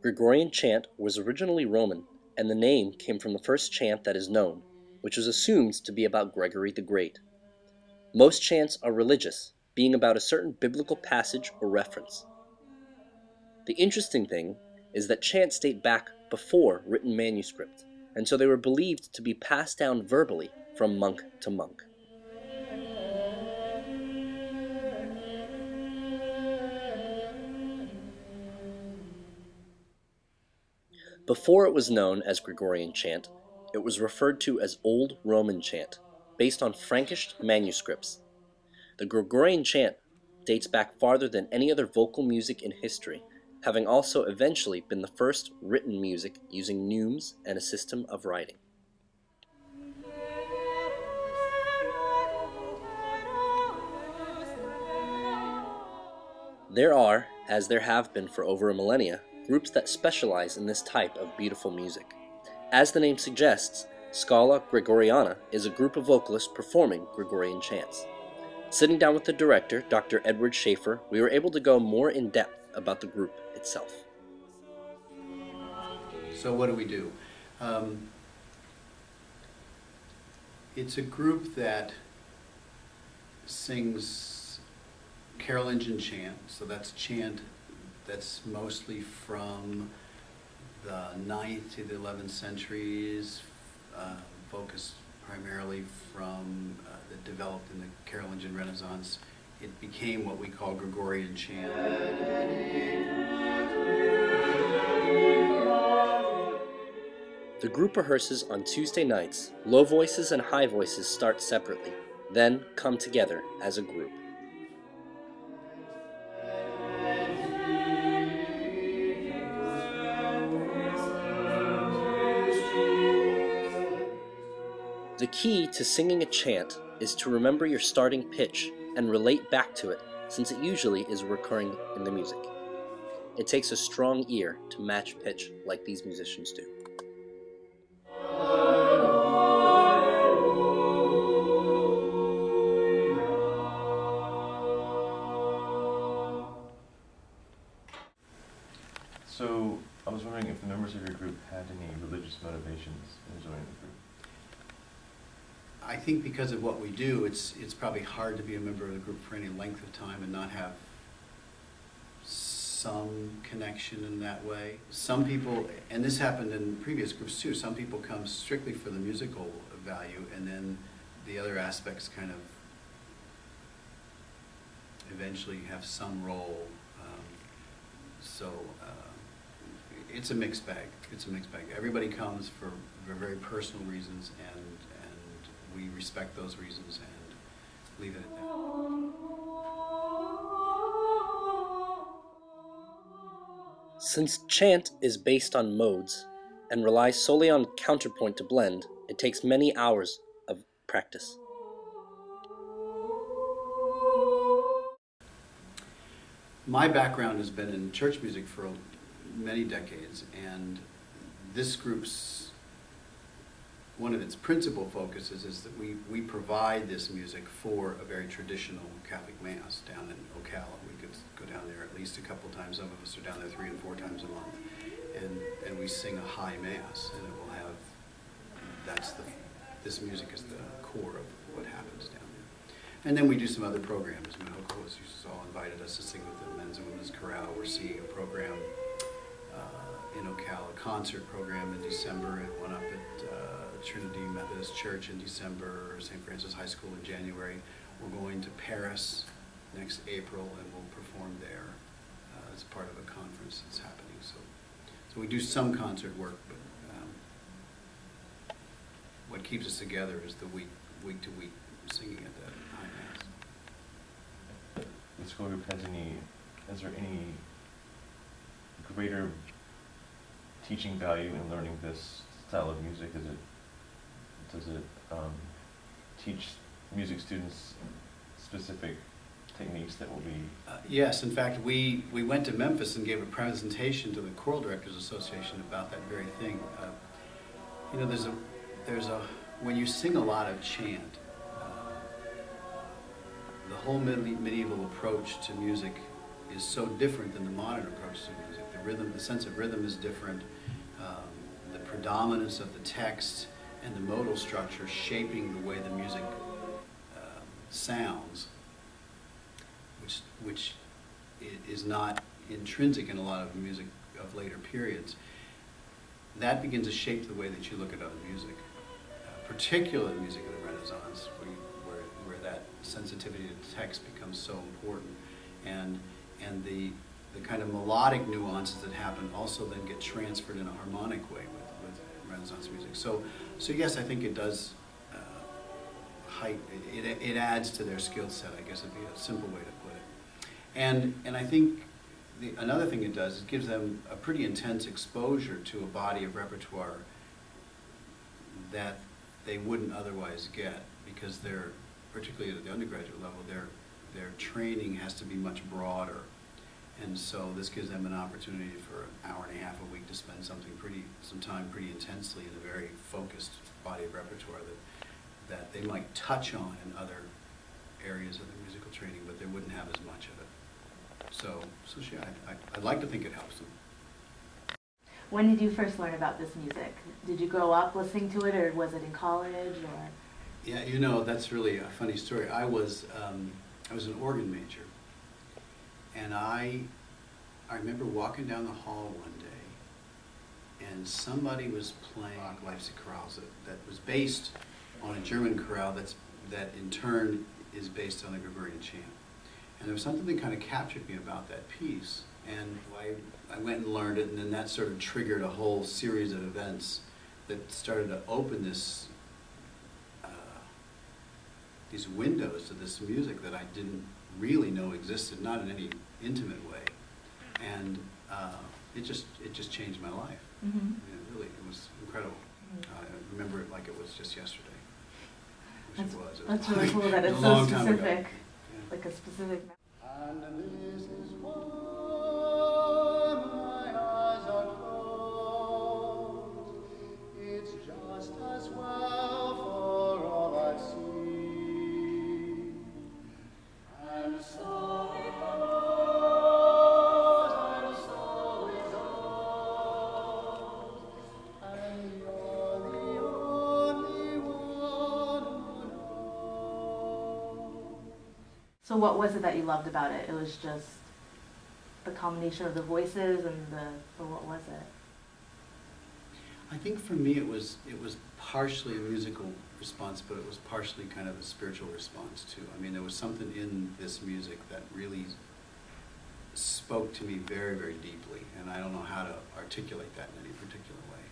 Gregorian chant was originally Roman, and the name came from the first chant that is known, which was assumed to be about Gregory the Great. Most chants are religious, being about a certain biblical passage or reference. The interesting thing is that chants date back before written manuscript, and so they were believed to be passed down verbally from monk to monk. Before it was known as Gregorian chant, it was referred to as Old Roman chant, based on Frankish manuscripts. The Gregorian chant dates back farther than any other vocal music in history, having also eventually been the first written music using neumes and a system of writing. There are, as there have been for over a millennia, groups that specialize in this type of beautiful music. As the name suggests, Schola Gregoriana is a group of vocalists performing Gregorian chants. Sitting down with the director, Dr. Edward Schaefer, we were able to go more in depth about the group itself. So what do? It's a group that sings Carolingian chant, so that's chant that's mostly from the 9th to the 11th centuries, focused primarily from that developed in the Carolingian Renaissance. It became what we call Gregorian chant. The group rehearses on Tuesday nights. Low voices and high voices start separately, then come together as a group. The key to singing a chant is to remember your starting pitch and relate back to it, since it usually is recurring in the music. It takes a strong ear to match pitch like these musicians do. So, I was wondering if the members of your group had any religious motivations in joining the group. I think because of what we do, it's probably hard to be a member of the group for any length of time and not have some connection in that way. Some people, and this happened in previous groups too, some people come strictly for the musical value, and then the other aspects kind of eventually have some role. It's a mixed bag. It's a mixed bag. Everybody comes for very personal reasons, and we respect those reasons and leave it at that. Since chant is based on modes and relies solely on counterpoint to blend, it takes many hours of practice. My background has been in church music for many decades, and this group's, one of its principal focuses is that we provide this music for a very traditional Catholic Mass down in Ocala. We could go down there at least a couple times. Some of us are down there 3 and 4 times a month. And we sing a high Mass, and it will have, this music is the core of what happens down there. And then we do some other programs. Mahoko has all invited us to sing with the Men's and Women's Chorale. We're seeing a program in Ocala, a concert program in December, and one up at Trinity Methodist Church in December, St. Francis High School in January. We're going to Paris next April, and we'll perform there as part of a conference that's happening. So we do some concert work, but what keeps us together is the week to week singing at the high Mass. The school group is there any greater teaching value in learning this style of music? Does it teach music students specific techniques that will be? Yes, in fact, we went to Memphis and gave a presentation to the Choral Directors Association about that very thing. You know, there's a when you sing a lot of chant, the whole medieval approach to music is so different than the modern approach to music. The rhythm, the sense of rhythm is different. The predominance of the text and the modal structure shaping the way the music sounds, which is not intrinsic in a lot of music of later periods. That begins to shape the way that you look at other music, particularly the music of the Renaissance, where that sensitivity to text becomes so important, and the kind of melodic nuances that happen also then get transferred in a harmonic way with Renaissance music. So yes, I think it does it adds to their skill set, I guess would be a simple way to put it. And I think another thing it does, it gives them a pretty intense exposure to a body of repertoire that they wouldn't otherwise get, because they're, particularly at the undergraduate level, their training has to be much broader. And so this gives them an opportunity for an hour and a half a week to spend some time pretty intensely in a very focused body of repertoire that they might touch on in other areas of their musical training, but they wouldn't have as much of it. So yeah, I'd like to think it helps them. When did you first learn about this music? Did you grow up listening to it, or was it in college, or? Yeah, you know, that's really a funny story. I was an organ major, and I remember walking down the hall one day, and somebody was playing Leipzig chorales that was based on a German chorale that in turn is based on the Gregorian chant. And there was something that kind of captured me about that piece. And I went and learned it, and then that sort of triggered a whole series of events that started to open these windows to this music that I didn't really know existed, not in any intimate way. And it just changed my life. Mm-hmm. I mean, it was incredible. I remember it like it was just yesterday. That's really cool that it's so specific, like a specific. And this is why my eyes are closed. It's just as well for all I've seen. And so it goes, and so it goes. And you're the only one who knows. So what was it that you loved about it? It was just the combination of the voices and or what was it? I think for me it was partially a musical response, but it was partially kind of a spiritual response too. I mean, there was something in this music that really spoke to me very, very deeply, and I don't know how to articulate that in any particular way.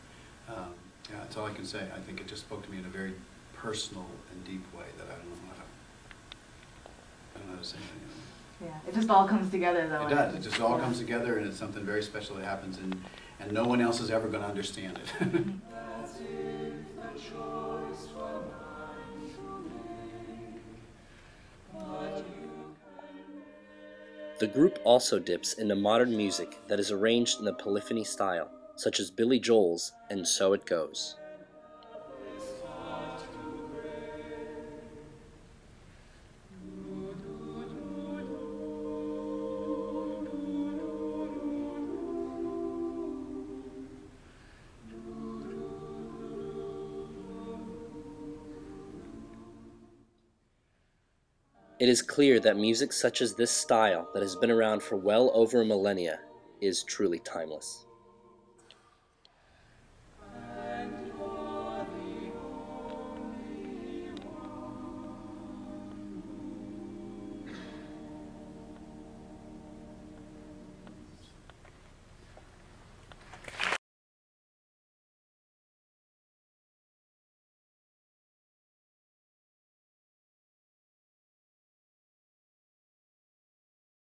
Yeah, that's all I can say. I think it just spoke to me in a very personal and deep way that I don't know how to say anything. Yeah, it just all comes together though. It does. It just all comes together, and it's something very special that happens, and no one else is ever going to understand it. The group also dips into modern music that is arranged in the polyphony style, such as Billy Joel's And So It Goes. It is clear that music such as this style that has been around for well over a millennia is truly timeless.